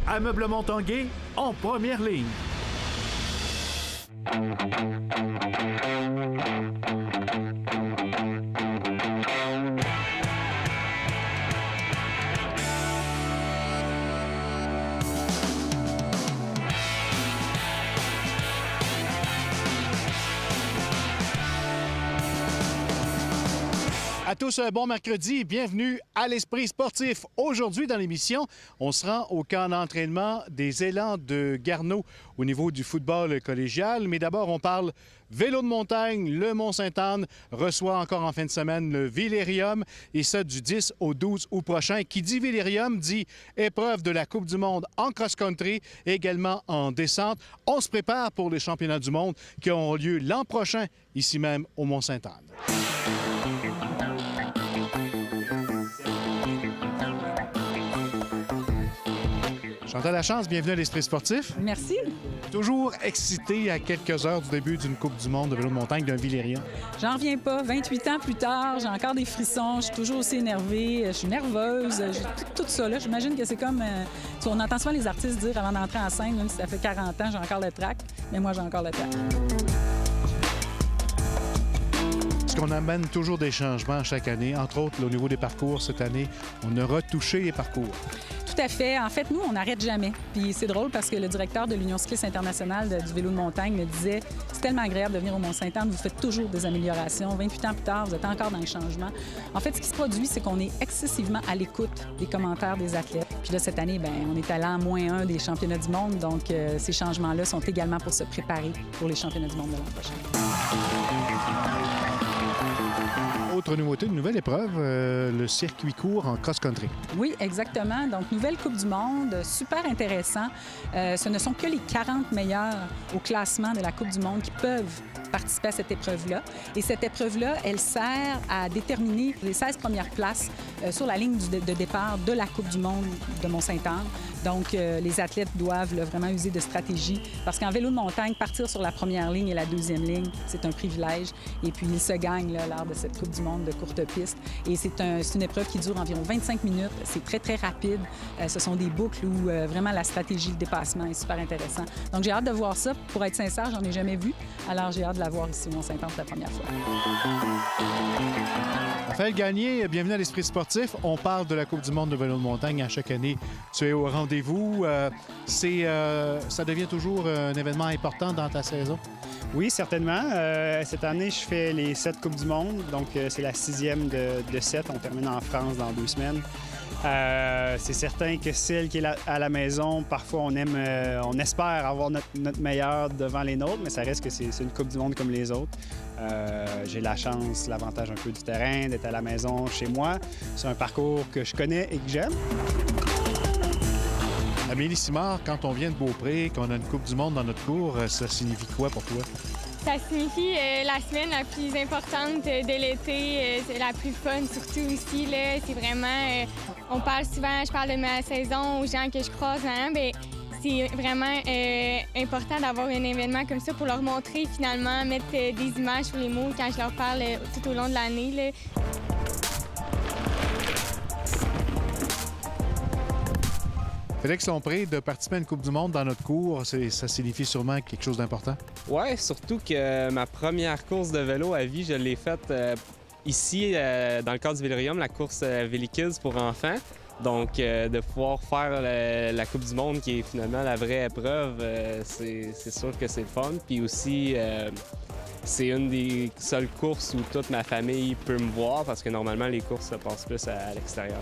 Ameublement Tanguay en première ligne. À tous, bon mercredi et bienvenue à l'Esprit sportif. Aujourd'hui, dans l'émission, on se rend au camp d'entraînement des Élans de Garneau au niveau du football collégial. Mais d'abord, on parle vélo de montagne. Le Mont-Sainte-Anne reçoit encore en fin de semaine le Villerium et ça du 10 au 12 août prochain. Qui dit Villerium dit épreuve de la Coupe du monde en cross-country, également en descente. On se prépare pour les championnats du monde qui auront lieu l'an prochain, ici même au Mont-Sainte-Anne. Chantal Lachance, bienvenue à l'Esprit sportif. Merci. Toujours excité à quelques heures du début d'une Coupe du monde de vélo de montagne d'un Villerium. J'en reviens pas. 28 ans plus tard, j'ai encore des frissons. Je suis toujours aussi énervée. Je suis nerveuse. J'ai tout ça là. J'imagine que c'est comme... on entend souvent les artistes dire avant d'entrer en scène, même si ça fait 40 ans, j'ai encore le trac. Mais moi, j'ai encore le trac. Est-ce qu'on amène toujours des changements chaque année? Entre autres, là, au niveau des parcours, cette année, on a retouché les parcours. Tout à fait. En fait, nous, on n'arrête jamais. Puis c'est drôle parce que le directeur de l'Union cycliste internationale du vélo de montagne me disait « C'est tellement agréable de venir au Mont-Sainte-Anne, vous faites toujours des améliorations. 28 ans plus tard, vous êtes encore dans les changements. » En fait, ce qui se produit, c'est qu'on est excessivement à l'écoute des commentaires des athlètes. Puis là, cette année, bien, on est à l'an -1 des championnats du monde. Donc, ces changements-là sont également pour se préparer pour les championnats du monde de l'an prochain. Autre nouveauté, une nouvelle épreuve, le circuit court en cross-country. Oui, exactement. Donc, nouvelle Coupe du monde, super intéressant. Ce ne sont que les 40 meilleurs au classement de la Coupe du monde qui peuvent participer à cette épreuve-là. Et cette épreuve-là, elle sert à déterminer les 16 premières places sur la ligne de départ de la Coupe du monde de Mont-Sainte-Anne. Donc, les athlètes doivent là, vraiment user de stratégie parce qu'en vélo de montagne, partir sur la première ligne et la deuxième ligne, c'est un privilège. Et puis, ils se gagnent là, lors de cette Coupe du monde de courte piste. Et c'est une épreuve qui dure environ 25 minutes. C'est très, très rapide. Ce sont des boucles où vraiment la stratégie, le dépassement est super intéressant. Donc, j'ai hâte de voir ça. Pour être sincère, j'en ai jamais vu. Alors, j'ai hâte de la voir ici au Mont-Sainte-Anne pour la première fois. Raphaël Gagné, bienvenue à l'Esprit sportif. On parle de la Coupe du monde de vélo de montagne à chaque année. Tu es au rendez-vous. Ça devient toujours un événement important dans ta saison? Oui, certainement. Cette année, je fais les 7 Coupes du monde. Donc, c'est la 6e de 7. On termine en France dans 2 semaines. C'est certain que celle qui est à la maison, parfois, on espère avoir notre meilleur devant les nôtres, mais ça reste que c'est une Coupe du monde comme les autres. J'ai la chance, l'avantage un peu du terrain, d'être à la maison chez moi. C'est un parcours que je connais et que j'aime. Amélie Simard, quand on vient de Beaupré, qu'on a une Coupe du monde dans notre cours, ça signifie quoi pour toi? Ça signifie la semaine la plus importante de l'été, la plus fun surtout aussi. C'est vraiment, on parle souvent, je parle de ma saison aux gens que je croise, bien, c'est vraiment important d'avoir un événement comme ça pour leur montrer finalement, mettre des images sur les mots quand je leur parle tout au long de l'année. Félix Lompré, de participer à une Coupe du monde dans notre cours, ça signifie sûrement quelque chose d'important? Oui, surtout que ma première course de vélo à vie, je l'ai faite ici, dans le cadre du Villerium, la course Vélikids pour enfants. Donc, de pouvoir faire la Coupe du monde, qui est finalement la vraie épreuve, c'est sûr que c'est le fun. Puis aussi, c'est une des seules courses où toute ma famille peut me voir, parce que normalement, les courses se passent plus à l'extérieur.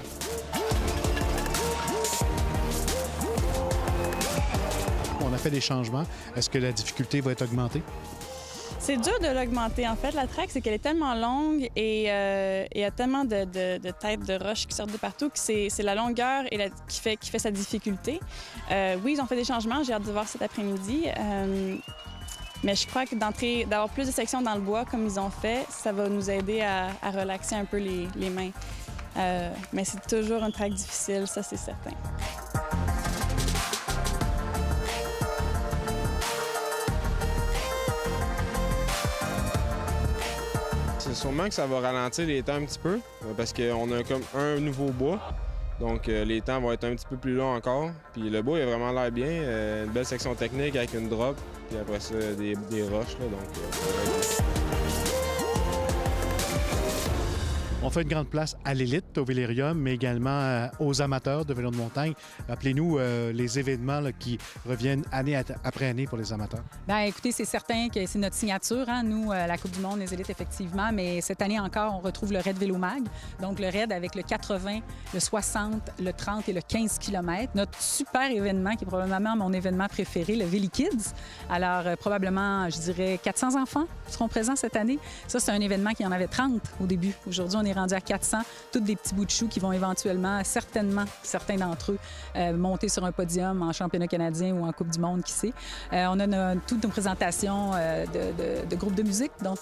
On a fait des changements. Est-ce que la difficulté va être augmentée? C'est dur de l'augmenter. En fait, la track, c'est qu'elle est tellement longue et il y a tellement de têtes de roches qui sortent de partout que c'est la longueur qui fait sa difficulté. Oui, ils ont fait des changements. J'ai hâte de voir cet après-midi. Mais je crois que d'avoir plus de sections dans le bois comme ils ont fait, ça va nous aider à relaxer un peu les mains. Mais c'est toujours un track difficile, ça, c'est certain. C'est sûrement que ça va ralentir les temps un petit peu, parce qu'on a comme un nouveau bois. Donc les temps vont être un petit peu plus longs encore. Puis le beau, il a vraiment l'air bien. Une belle section technique avec une drop. Puis après ça, des roches. Là, donc, On fait une grande place à l'élite, au Vélérium, mais également aux amateurs de vélo de montagne. Rappelez-nous les événements là, qui reviennent année après année pour les amateurs. Bien, écoutez, c'est certain que c'est notre signature, hein, nous, la Coupe du monde, les élites, effectivement. Mais cette année encore, on retrouve le Raid Vélo Mag. Donc, le Raid avec le 80, le 60, le 30 et le 15 km. Notre super événement, qui est probablement mon événement préféré, le VéliKids. Alors, probablement, je dirais, 400 enfants seront présents cette année. Ça, c'est un événement qui en avait 30 au début. Aujourd'hui, on est rendu à 400, tous des petits bouts de choux qui vont éventuellement, certainement, certains d'entre eux, monter sur un podium en championnat canadien ou en Coupe du monde, qui sait. On a toutes nos présentations de groupes de musique, donc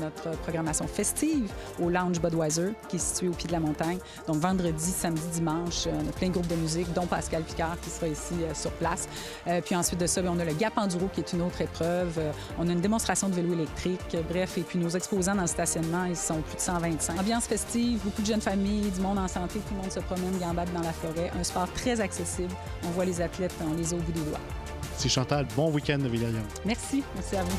notre programmation festive au Lounge Budweiser, qui est situé au pied de la montagne. Donc vendredi, samedi, dimanche, on a plein de groupes de musique, dont Pascal Picard qui sera ici sur place. Puis ensuite de ça, on a le Gap Enduro, qui est une autre épreuve. On a une démonstration de vélo électrique, bref. Et puis nos exposants dans le stationnement, ils sont plus de 125. Ambiance festive, beaucoup de jeunes familles, du monde en santé, tout le monde se promène, gambade dans la forêt. Un sport très accessible. On voit les athlètes, on les a au bout des doigts. C'est Chantal, bon week-end de Vélérium. Merci à vous.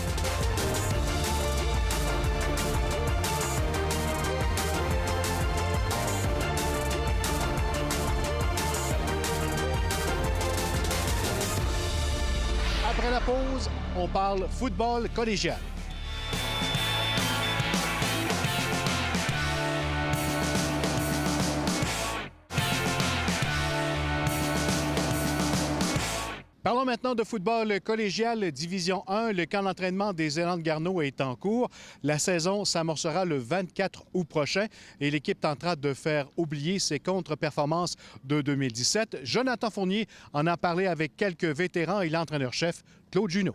Après la pause, on parle football collégial. Parlons maintenant de football collégial Division 1. Le camp d'entraînement des Élans de Garneau est en cours. La saison s'amorcera le 24 août prochain et l'équipe tentera de faire oublier ses contre-performances de 2017. Jonathan Fournier en a parlé avec quelques vétérans et l'entraîneur-chef Claude Junot.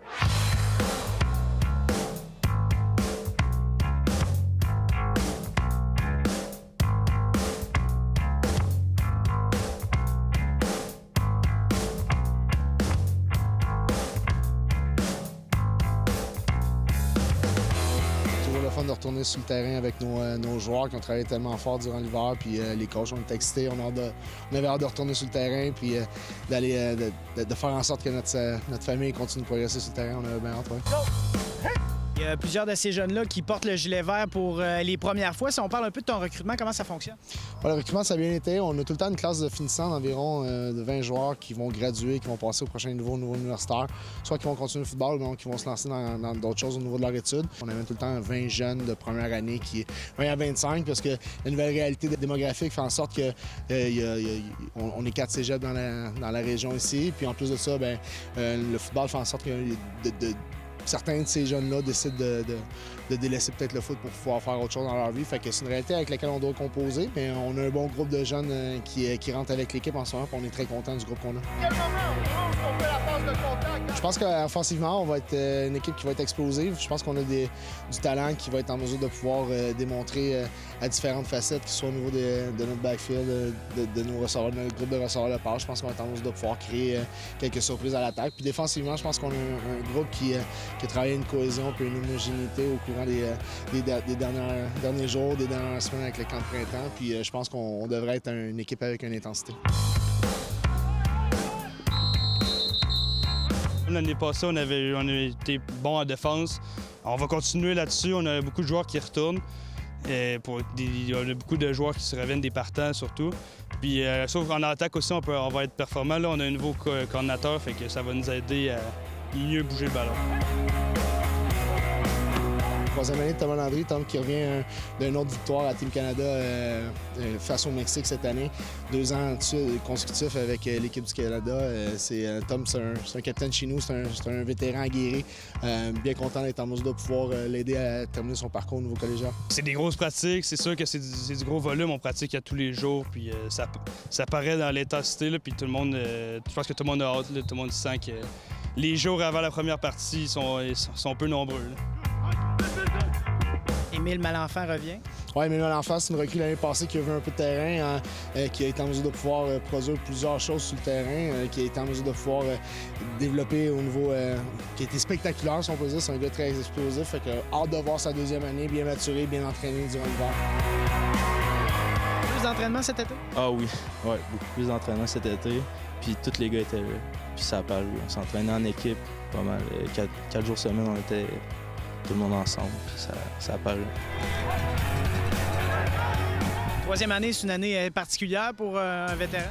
De retourner sur le terrain avec nos joueurs qui ont travaillé tellement fort durant l'hiver, puis les coachs, on était excités, on avait hâte de retourner sur le terrain, puis d'aller de faire en sorte que notre famille continue de progresser sur le terrain, on avait bien hâte. Ouais. Il y a plusieurs de ces jeunes-là qui portent le gilet vert pour les premières fois. Si on parle un peu de ton recrutement, comment ça fonctionne? Le recrutement, ça a bien été. On a tout le temps une classe de finissants d'environ de 20 joueurs qui vont graduer, qui vont passer au prochain niveau universitaire, soit qui vont continuer le football, ou qui vont se lancer dans d'autres choses au niveau de leur étude. On avait tout le temps 20 jeunes de première année, 20 à 25, parce que la nouvelle réalité démographique fait en sorte que on est 4 cégeps dans la région ici. Puis en plus de ça, le football fait en sorte que certains de ces jeunes-là décident de délaisser peut-être le foot pour pouvoir faire autre chose dans leur vie. Fait que c'est une réalité avec laquelle on doit composer, mais on a un bon groupe de jeunes qui rentrent avec l'équipe en ce moment, puis on est très contents du groupe qu'on a. Quel moment on fait la passe de contact? Je pense qu'offensivement, on va être une équipe qui va être explosive. Je pense qu'on a du talent qui va être en mesure de pouvoir démontrer à différentes facettes, que ce soit au niveau de notre backfield, de nos receveurs, de notre groupe de receveurs de passe. Je pense qu'on va être en mesure de pouvoir créer quelques surprises à l'attaque. Puis défensivement, je pense qu'on a un groupe qui a travaillé une cohésion et une homogénéité au courant des derniers jours, des dernières semaines avec le camp de printemps. Puis je pense qu'on devrait être une équipe avec une intensité. L'année passée, on a été bon en défense. On va continuer là-dessus. On a beaucoup de joueurs qui retournent. On a beaucoup de joueurs qui se reviennent des partants, surtout. Puis, sauf qu'en attaque aussi, on va être performant. Là, on a un nouveau coordinateur, fait que ça va nous aider à mieux bouger le ballon. Troisième année de Thomas Landry, Tom qui revient d'une autre victoire à Team Canada face au Mexique cette année. 2 ans consécutifs avec l'équipe du Canada. Tom, c'est un capitaine chez nous, c'est un vétéran aguerri. Bien content d'être en mesure de pouvoir l'aider à terminer son parcours au niveau collégial. C'est des grosses pratiques, c'est sûr que c'est du gros volume, on pratique à tous les jours, puis ça paraît dans l'intensité, puis tout le monde, je pense que tout le monde a hâte, là, tout le monde sent que les jours avant la première partie sont peu nombreux. Là. Émile Malenfant revient. Oui, Émile Malenfant, c'est une recrue l'année passée qui a vu un peu de terrain, qui a été en mesure de pouvoir produire plusieurs choses sur le terrain, qui a été en mesure de pouvoir développer au niveau qui a été spectaculaire, si on peut dire. C'est un gars très explosif, fait que hâte de voir sa deuxième année, bien maturé, bien entraîné durant l'hiver. plus d'entraînement cet été? Ah oui, ouais, beaucoup plus d'entraînement cet été. Puis tous les gars étaient là. Puis ça a paru. On s'entraînait en équipe pas mal. 4 jours semaine, on était tout le monde ensemble. Puis ça a paru. Troisième année, c'est une année particulière pour un vétéran?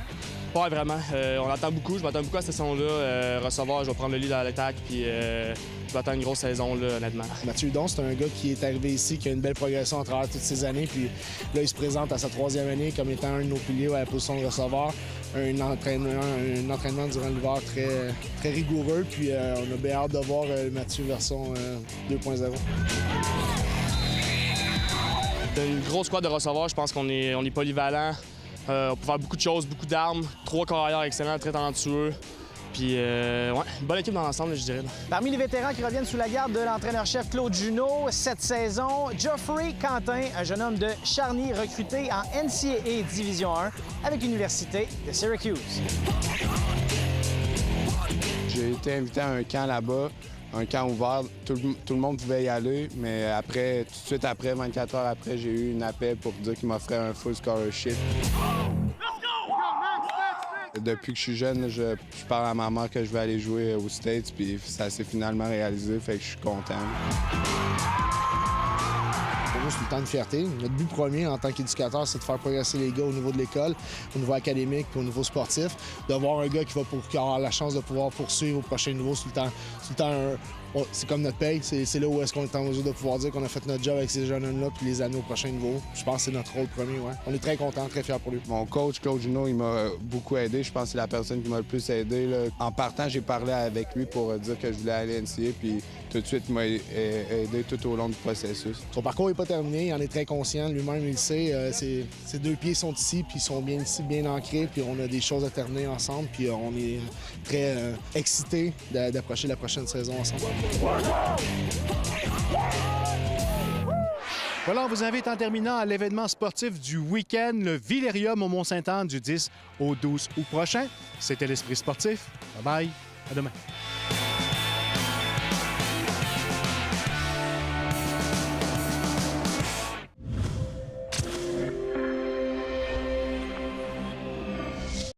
Oui, vraiment. On attend beaucoup. Je m'attends beaucoup à cette saison-là. Recevoir, je vais prendre le lead à l'attaque. Puis je m'attends à une grosse saison, là, honnêtement. Mathieu Hudon, c'est un gars qui est arrivé ici, qui a une belle progression à travers toutes ces années. Puis là, il se présente à sa troisième année comme étant un de nos piliers à la position de receveur. Un entraînement durant l'hiver très rigoureux. Puis on a bien hâte de voir Mathieu version 2.0. Une grosse squad de receveurs. Je pense qu'on est polyvalent. On peut faire beaucoup de choses, beaucoup d'armes. 3 carrières excellents, très talentueux. Puis, ouais, une bonne équipe dans l'ensemble, je dirais. Parmi les vétérans qui reviennent sous la garde de l'entraîneur-chef Claude Junot cette saison, Geoffrey Quentin, un jeune homme de Charny recruté en NCAA Division 1 avec l'Université de Syracuse. J'ai été invité à un camp là-bas, un camp ouvert. Tout le monde pouvait y aller, mais après, tout de suite après, 24 heures après, j'ai eu un appel pour dire qu'il m'offrait un full scholarship. Depuis que je suis jeune, je parle à ma mère que je vais aller jouer aux States, puis ça s'est finalement réalisé, fait que je suis content. Pour nous, c'est le temps de fierté. Notre but premier en tant qu'éducateur, c'est de faire progresser les gars au niveau de l'école, au niveau académique et au niveau sportif. De voir un gars qui va avoir la chance de pouvoir poursuivre au prochain niveau, c'est tout le temps c'est comme notre paye. C'est là où est-ce qu'on est en mesure de pouvoir dire qu'on a fait notre job avec ces jeunes hommes-là puis les amener au prochain niveau. Je pense que c'est notre rôle premier, ouais. On est très contents, très fiers pour lui. Mon coach, Claude Junot, il m'a beaucoup aidé. Je pense que c'est la personne qui m'a le plus aidé, là. En partant, j'ai parlé avec lui pour dire que je voulais aller à NCA, puis tout de suite, il m'a aidé tout au long du processus. Son parcours n'est pas terminé, il en est très conscient. Lui-même, il le sait. Ses 2 pieds sont ici, puis ils sont bien ici, bien ancrés, puis on a des choses à terminer ensemble, puis on est très excités d'approcher la prochaine saison ensemble. Voilà, on vous invite en terminant à l'événement sportif du week-end, le Villerium au Mont-Sainte-Anne du 10 au 12 août prochain. C'était l'Esprit sportif. Bye bye, à demain.